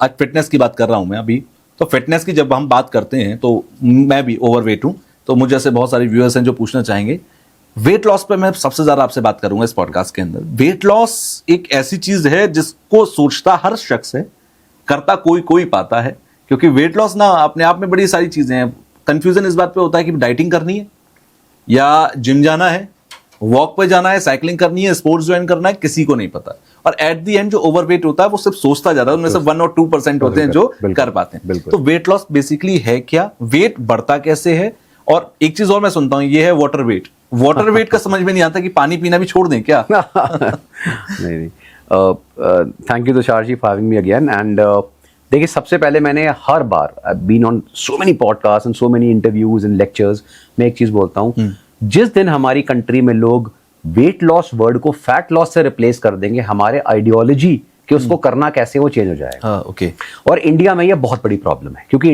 आज फिटनेस की बात कर रहा हूं मैं अभी, तो फिटनेस की जब हम बात करते हैं तो मैं भी ओवरवेट हूं, तो मुझे ऐसे बहुत सारे व्यूअर्स हैं जो पूछना चाहेंगे। वेट लॉस पे मैं सबसे ज्यादा आपसे बात करूंगा इस पॉडकास्ट के अंदर। वेट लॉस एक ऐसी चीज है जिसको सोचता हर शख्स है, करता कोई कोई पाता है, क्योंकि वेट लॉस ना अपने आप में बड़ी सारी चीजें हैं। कंफ्यूजन इस बात पे होता है कि डाइटिंग करनी है या जिम जाना है, वॉक पे जाना है, साइकिलिंग करनी है, स्पोर्ट्स ज्वाइन करना है, किसी को नहीं पता। और एट द एंड जो ओवरवेट होता है वो सिर्फ सोचता ज्यादा है, उनमें से 1 और 2% होते हैं जो कर पाते हैं। तो वेट लॉस बेसिकली है क्या, वेट बढ़ता कैसे है? और एक चीज और मैं सुनता हूं, ये है वाटर वेट। वाटर वेट का समझ में नहीं आता कि पानी पीना भी छोड़ दें क्या? नहीं, thank you Tushar ji for having me again. And देखिए, सबसे पहले मैंने हर बार been on so many podcast and so many interviews and lectures, मैं एक चीज बोलता हूँ, जिस दिन हमारी कंट्री में लोग वेट लॉस वर्ड को फैट लॉस से रिप्लेस कर देंगे, हमारे आइडियोलॉजी कि उसको करना कैसे वो चेंज हो जाएगा। ओके। और इंडिया में ये बहुत बड़ी प्रॉब्लम है, क्योंकि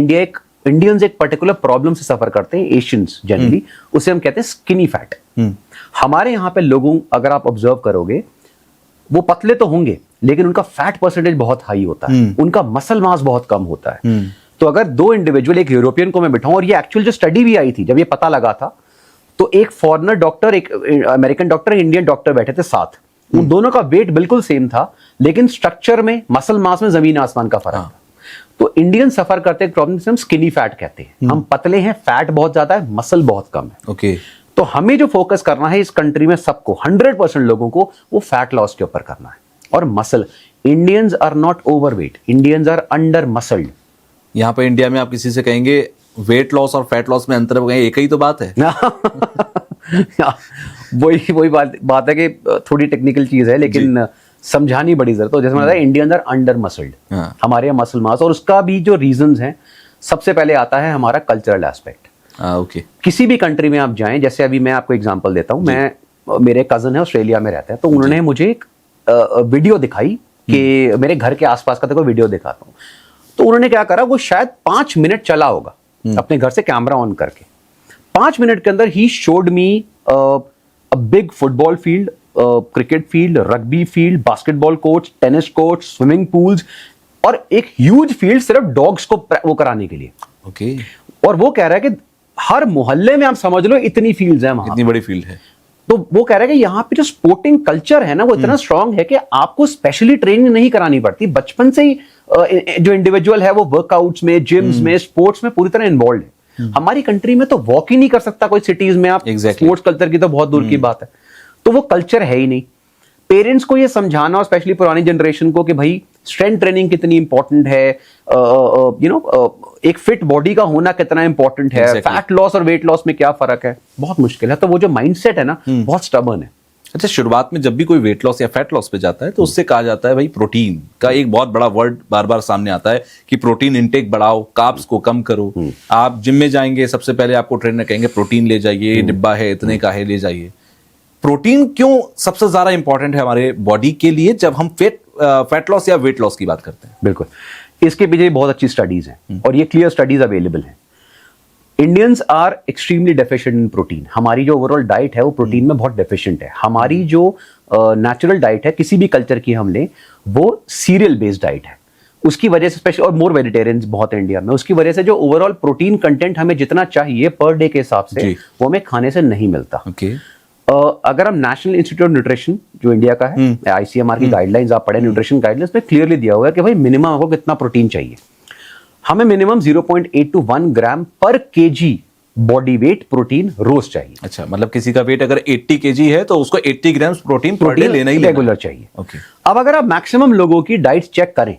इंडियंस एक पर्टिकुलर प्रॉब्लम से सफर करते हैं, एशियंस जनरली, उसे हम कहते हैं स्किनी फैट। हमारे यहाँ पे लोगों, अगर आप ऑब्जर्व करोगे, वो पतले तो होंगे लेकिन उनका फैट परसेंटेज बहुत हाई होता है, उनका मसल मास बहुत कम होता है। तो अगर दो इंडिविजुअल, एक यूरोपियन को मैं बिठाऊं, और ये एक्चुअल जो स्टडी भी आई थी जब ये पता लगा था, तो एक फॉरेनर डॉक्टर, एक अमेरिकन डॉक्टर, इंडियन डॉक्टर बैठे थे साथ, उन दोनों का वेट बिल्कुल सेम था, लेकिन स्ट्रक्चर में, मसल मास में जमीन आसमान का फर्क था। तो इंडियन सफर करते एक प्रॉब्लम से हम स्किनी फैट कहते हैं। हम पतले हैं, फैट बहुत ज्यादा है, मसल बहुत कम है। ओके। तो हमें जो फोकस करना है इस कंट्री में सबको, 100% लोगों को, वो फैट लॉस के ऊपर करना है। और muscle, Indians are not overweight, Indians are under muscled. यहाँ पे इंडिया में आप किसी से कहेंगे वेट लॉस और फैट लॉस में अंतर, एक ही तो बात है। वही बात है कि थोड़ी टेक्निकल चीज है, लेकिन समझानी बड़ी जरूरत है। जैसे मैंने बताया, इंडियंस आर अंडर मसल्ड, हमारे यहाँ मसल मास, और उसका भी जो रीजंस हैं, सबसे पहले आता है हमारा कल्चरल एस्पेक्ट। ओके। किसी भी कंट्री में आप जाएं, जैसे अभी मैं आपको एग्जांपल देता हूं, मेरे कजन है ऑस्ट्रेलिया में रहते हैं, तो उन्होंने मुझे एक वीडियो दिखाई कि मेरे घर के आसपास का, देखो वीडियो दिखाता हूं। तो उन्होंने क्या करा, वो शायद 5 मिनट चला होगा अपने घर से कैमरा ऑन करके। 5 मिनट के अंदर he showed me a big football field, cricket field, rugby field, basketball court, tennis court, swimming pools, और एक ह्यूज फील्ड सिर्फ डॉग्स को वो कराने के लिए। ओके। और वो कह रहा है कि हर मोहल्ले में आप समझ लो इतनी फील्ड्स हैं वहां, इतनी बड़ी फील्ड है। तो वो कह रहा है कि यहाँ पे जो स्पोर्टिंग कल्चर है ना, वो इतना स्ट्रांग है कि आपको स्पेशली ट्रेनिंग नहीं करानी पड़ती। बचपन से ही जो इंडिविजुअल है वो वर्कआउट्स में, जिम्स में, स्पोर्ट्स में पूरी तरह इन्वॉल्व है। हमारी कंट्री में तो वॉक ही नहीं कर सकता कोई सिटीज में आप, स्पोर्ट्स कल्चर की तो बहुत दूर की बात है। तो वो कल्चर है ही नहीं। पेरेंट्स को ये समझाना, और स्पेशली पुरानी जनरेशन को, कि भाई स्ट्रेंथ ट्रेनिंग कितनी इंपॉर्टेंट है, एक फिट बॉडी का होना कितना इंपॉर्टेंट है, फैट लॉस और वेट लॉस में क्या फर्क है, बहुत मुश्किल है। तो वो जो माइंडसेट है ना, बहुत स्टबर्न है। अच्छा, शुरुआत में जब भी कोई वेट लॉस या फैट लॉस पे जाता है तो उससे कहा जाता है भाई, प्रोटीन का एक बहुत बड़ा वर्ड बार बार सामने आता है कि प्रोटीन इंटेक बढ़ाओ, कार्ब्स को कम करो। आप जिम में जाएंगे, सबसे पहले आपको ट्रेनर कहेंगे प्रोटीन ले जाइए, डिब्बा है इतने का है, ले जाइए। प्रोटीन क्यों सबसे ज्यादा इंपॉर्टेंट है हमारे बॉडी के लिए जब हम फैट लॉस या वेट लॉस की बात करते हैं? बिल्कुल, इसके पीछे बहुत अच्छी स्टडीज हैं और ये क्लियर स्टडीज अवेलेबल हैं। Indians are extremely deficient in protein. हमारी जो ओवरऑल डाइट है वो प्रोटीन में बहुत डेफिशिएंट है। हमारी जो नेचुरल डाइट है, किसी भी कल्चर की हम लें, वो सीरियल बेस्ड डाइट है। उसकी वजह से स्पेशल, और मोर वेजिटेरियन बहुत है इंडिया में, उसकी वजह से जो ओवरऑल प्रोटीन कंटेंट हमें जितना चाहिए पर डे के हिसाब से, वो हमें खाने से नहीं मिलता। अगर हम नेशनल इंस्टीट्यूट ऑफ न्यूट्रिशन जो इंडिया का है, ICMR की गाइडलाइंस आप पढ़े, न्यूट्रिशन गाइडलाइंस में क्लियरली दिया हुआ है कि भाई मिनिमम आपको कितना प्रोटीन चाहिए। हमें मिनिमम 0.8 to 1 ग्राम पर केजी बॉडी वेट प्रोटीन रोज चाहिए। अच्छा, मतलब किसी का वेट अगर 80 kg है तो उसको 80 ग्राम प्रोटीन पर डे लेना ही रेगुलर चाहिए। ओके। अब अगर आप मैक्सिमम लोगों की डाइट चेक करें,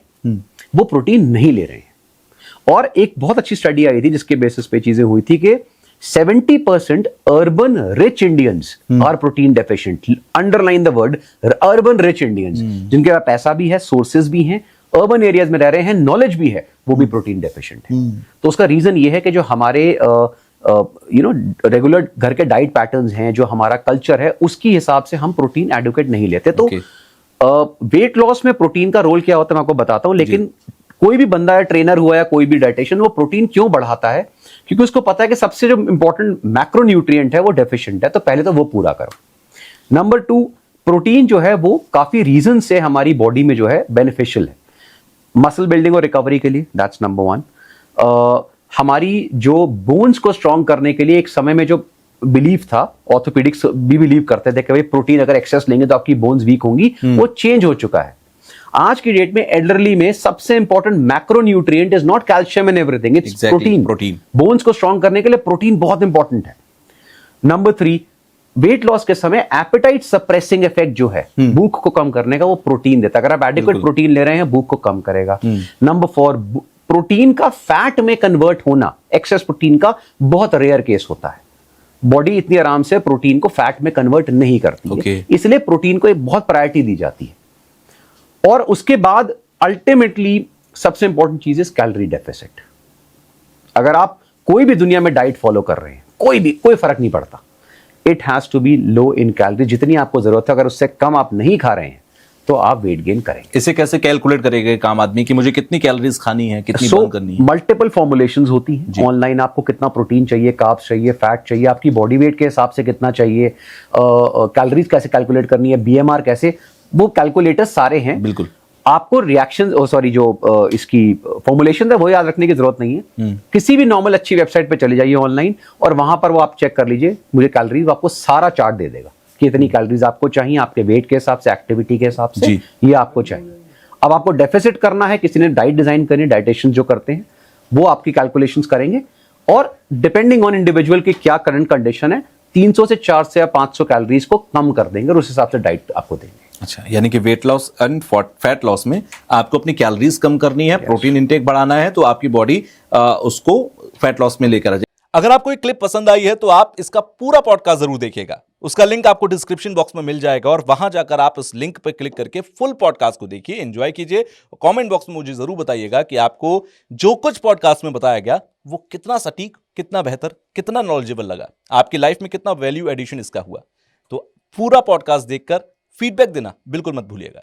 वो प्रोटीन नहीं ले रहे हैं। और एक बहुत अच्छी स्टडी आई थी जिसके बेसिस पे चीजें हुई थी कि 70% urban rich Indians are protein deficient. Underline the word urban rich Indians, जिनके पास पैसा भी है, सोर्सेज भी हैं, अर्बन एरियाज में रह रहे हैं, नॉलेज भी है, वो भी प्रोटीन डेफिशिएंट है। तो उसका रीजन ये है कि जो हमारे रेगुलर घर के डाइट पैटर्न्स हैं, जो हमारा कल्चर है, उसकी हिसाब से हम प्रोटीन एडुकेट नहीं लेते। तो वेट लॉस में प्रोटीन का रोल क्या होता है मैं आपको बताता हूं, लेकिन कोई भी बंदा है, ट्रेनर हुआ या कोई भी डाइटिशियन, वो प्रोटीन क्यों बढ़ाता है? क्योंकि उसको पता है कि सबसे जो इंपॉर्टेंट मैक्रोन्यूट्रिएंट है वो डेफिशिएंट है, तो पहले तो वो पूरा करो। नंबर 2, प्रोटीन जो है वो काफी रीजन से हमारी बॉडी में जो है बेनिफिशियल है। मसल बिल्डिंग और रिकवरी के लिए, दैट्स नंबर 1। हमारी जो बोन्स को स्ट्रांग करने के लिए एक समय में जो बिलीव था, ऑर्थोपेडिक्स भी बिलीव करते थे कि भाई प्रोटीन अगर एक्सेस लेंगे तो आपकी बोन्स वीक होंगी, वो चेंज हो चुका है। आज की डेट में एल्डरली में सबसे important macronutrient is not calcium and everything, it's protein. Bones को स्ट्रांग करने के लिए प्रोटीन बहुत इंपॉर्टेंट है। नंबर 3, वेट लॉस के समय एपेटाइट सप्रेसिंग इफेक्ट जो है, भूख को कम करने का, वो प्रोटीन देता है। अगर आप एडिक्वेट प्रोटीन ले रहे हैं, भूख को कम करेगा। नंबर 4, प्रोटीन का फैट में कन्वर्ट होना, एक्सेस प्रोटीन का बहुत रेयर केस होता है। बॉडी इतनी आराम से प्रोटीन को फैट में कन्वर्ट नहीं करती है, इसलिए प्रोटीन को एक बहुत प्रायोरिटी दी जाती है। और उसके बाद अल्टीमेटली सबसे इंपॉर्टेंट चीज इज कैलोरी डेफिसिट। अगर आप कोई भी दुनिया में डाइट फॉलो कर रहे हैं, कोई फर्क नहीं पड़ता, it has to be low in calorie, जितनी आपको जरूरत है। अगर उससे कम आप नहीं खा रहे हैं तो आप वेट गेन करेंगे। इसे कैसे कैलकुलेट करेगा एक आम आदमी कि मुझे कितनी कैलोरीज खानी है, कितनी बर्न करनी है? मल्टीपल फॉर्मुलेशंस होती हैं ऑनलाइन। आपको कितना प्रोटीन चाहिए, कार्ब्स चाहिए, फैट चाहिए, आपकी बॉडी वेट के हिसाब से कितना चाहिए, कैलोरीज कैसे कैलकुलेट करनी है, बीएमआर कैसे, वो कैलकुलेटर्स सारे हैं। बिल्कुल। आपको रिएक्शन जो इसकी फॉर्मुलेशन है वो याद रखने की जरूरत नहीं है। किसी भी नॉर्मल अच्छी वेबसाइट पे चले जाइए ऑनलाइन, और वहां पर वो आप चेक कर लीजिए, मुझे कैलोरीज, आपको सारा चार्ट दे देगा कि इतनी कैलोरीज आपको चाहिए, आपके वेट के हिसाब से, एक्टिविटी के हिसाब से, ये आपको चाहिए। अब आपको डेफिसिट करना है, किसी ने डाइट डिजाइन करनी, डाइटेशियन जो करते हैं वो आपकी कैलकुलेशंस करेंगे, और डिपेंडिंग ऑन इंडिविजुअल की क्या करंट कंडीशन है, 300 से 400 या 500 कैलोरीज को कम कर देंगे और उस हिसाब से डाइट आपको देंगे। अच्छा, यानी कि weight loss and fat loss में आपको अपनी कैलोरीज कम करनी है, प्रोटीन इंटेक बढ़ाना है, तो आपकी बॉडी उसको फैट लॉस में लेकर आ जाए। अगर आपको एक क्लिप पसंद आई है तो आप इसका पूरा पॉडकास्ट जरूर देखिएगा। उसका लिंक आपको डिस्क्रिप्शन बॉक्स में मिल जाएगा, और वहां जाकर आप उस लिंक पर क्लिक करके फुल पॉडकास्ट को देखिए, एंजॉय कीजिए। कमेंट बॉक्स में मुझे जरूर बताइएगा कि आपको जो कुछ पॉडकास्ट में बताया गया वो कितना सटीक, कितना बेहतर, कितना नॉलेजेबल लगा, आपकी लाइफ में कितना वैल्यू एडिशन इसका हुआ। तो पूरा पॉडकास्ट देखकर फीडबैक देना बिल्कुल मत भूलिएगा।